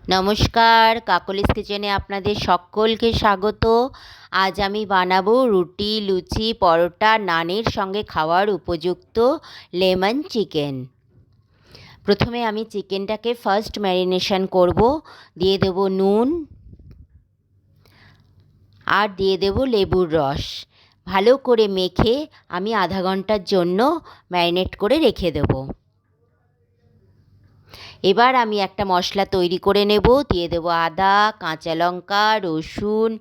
নমস্কার, কাকলিস কিচেনে আপনাদের সকলকে স্বাগত। আজ আমি বানাবো রুটি, লুচি, পরোটা, নানের সঙ্গে খাওয়ার উপযুক্ত লেমন চিকেন। প্রথমে আমি চিকেনটাকে ফার্স্ট ম্যারিনেশন করব। দিয়ে দেব নুন আর দিয়ে দেব লেবুর রস। ভালো করে মেখে আমি আধা ঘন্টার জন্য ম্যারিনেট করে রেখে দেবো। এবার আমি একটা মশলা তৈরি করে নেব। দিয়ে দেবো আদা, কাঁচা লঙ্কা, রসুন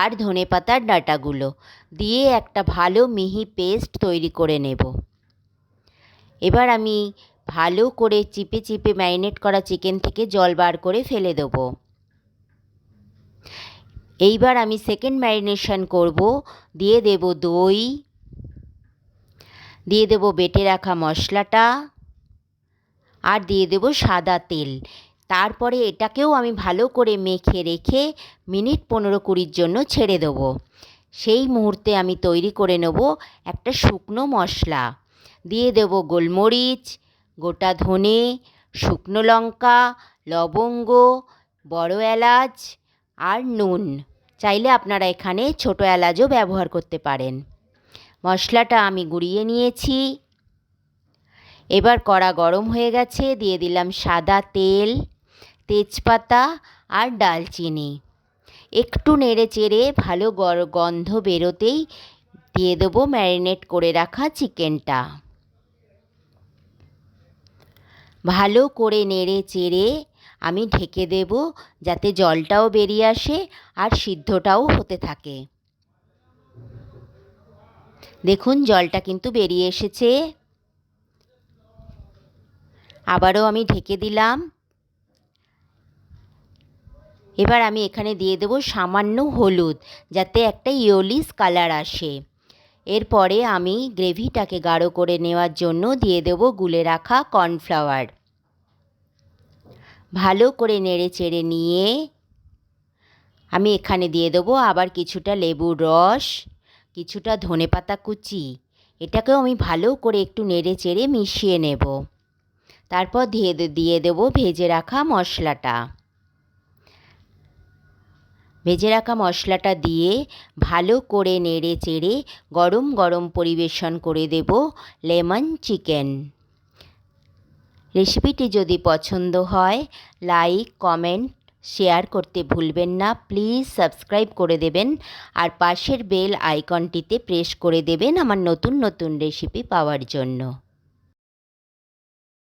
আর ধনেপাতার ডাঁটাগুলো দিয়ে একটা ভালো মিহি পেস্ট তৈরি করে নেব। এবার আমি ভালো করে চিপে চিপে ম্যারিনেট করা চিকেন থেকে জল বার করে ফেলে দেব। এইবার আমি সেকেন্ড ম্যারিনেশন করব। দিয়ে দেব দই, দিয়ে দেব বেটে রাখা মশলাটা আর দিয়ে দেব সাদা তেল। তারপরে এটাকেও আমি ভালো করে মেখে রেখে মিনিট 15-20 জন্য ছেড়ে দেবো। সেই মুহূর্তে আমি তৈরি করে নেব একটা শুকনো মশলা। দিয়ে দেব গোলমরিচ, গোটা ধনে, শুকনো লঙ্কা, লবঙ্গ, বড় এলাচ আর নুন। চাইলে আপনারা এখানে ছোটো এলাচও ব্যবহার করতে পারেন। মশলাটা আমি গুঁড়িয়ে নিয়েছি। এবার কড়া গরম হয়ে গেছে। দিয়ে দিলাম সাদা তেল, তেজপাতা আর ডালচিনি। একটু নেড়ে চেড়ে ভালো গন্ধ বেরোতেই দিয়ে দেবো ম্যারিনেট করে রাখা চিকেনটা। ভালো করে নেড়ে চেড়ে আমি ঢেকে দেব যাতে জলটাও বেরিয়ে আসে আর সিদ্ধটাও হতে থাকে। দেখুন জলটা কিন্তু বেরিয়ে এসেছে। আবারও আমি ঢেকে দিলাম। এবার আমি এখানে দিয়ে দেব সামান্য হলুদ যাতে একটা ইয়েলোইশ কালার আসে। এরপরে আমি গ্রেভিটাকে গাঢ় করে নেওয়ার জন্য দিয়ে দেব গুলে রাখা কর্নফ্লাওয়ার। ভালো করে নেড়ে চেড়ে নিয়ে আমি এখানে দিয়ে দেবো আবার কিছুটা লেবুর রস, কিছুটা ধনেপাতা কুচি। এটাকেও আমি ভালো করে একটু নেড়ে চেড়ে মিশিয়ে নেব। তারপর দিয়ে দেবো ভেজে রাখা মশলাটা। ভেজে রাখা মশলাটা দিয়ে ভালো করে নেড়ে চেড়ে গরম গরম পরিবেশন করে দেব লেমন চিকেন। রেসিপিটি যদি পছন্দ হয় লাইক, কমেন্ট, শেয়ার করতে ভুলবেন না। প্লিজ সাবস্ক্রাইব করে দেবেন আর পাশের বেল আইকনটিতে প্রেস করে দেবেন আমার নতুন নতুন রেসিপি পাওয়ার জন্য।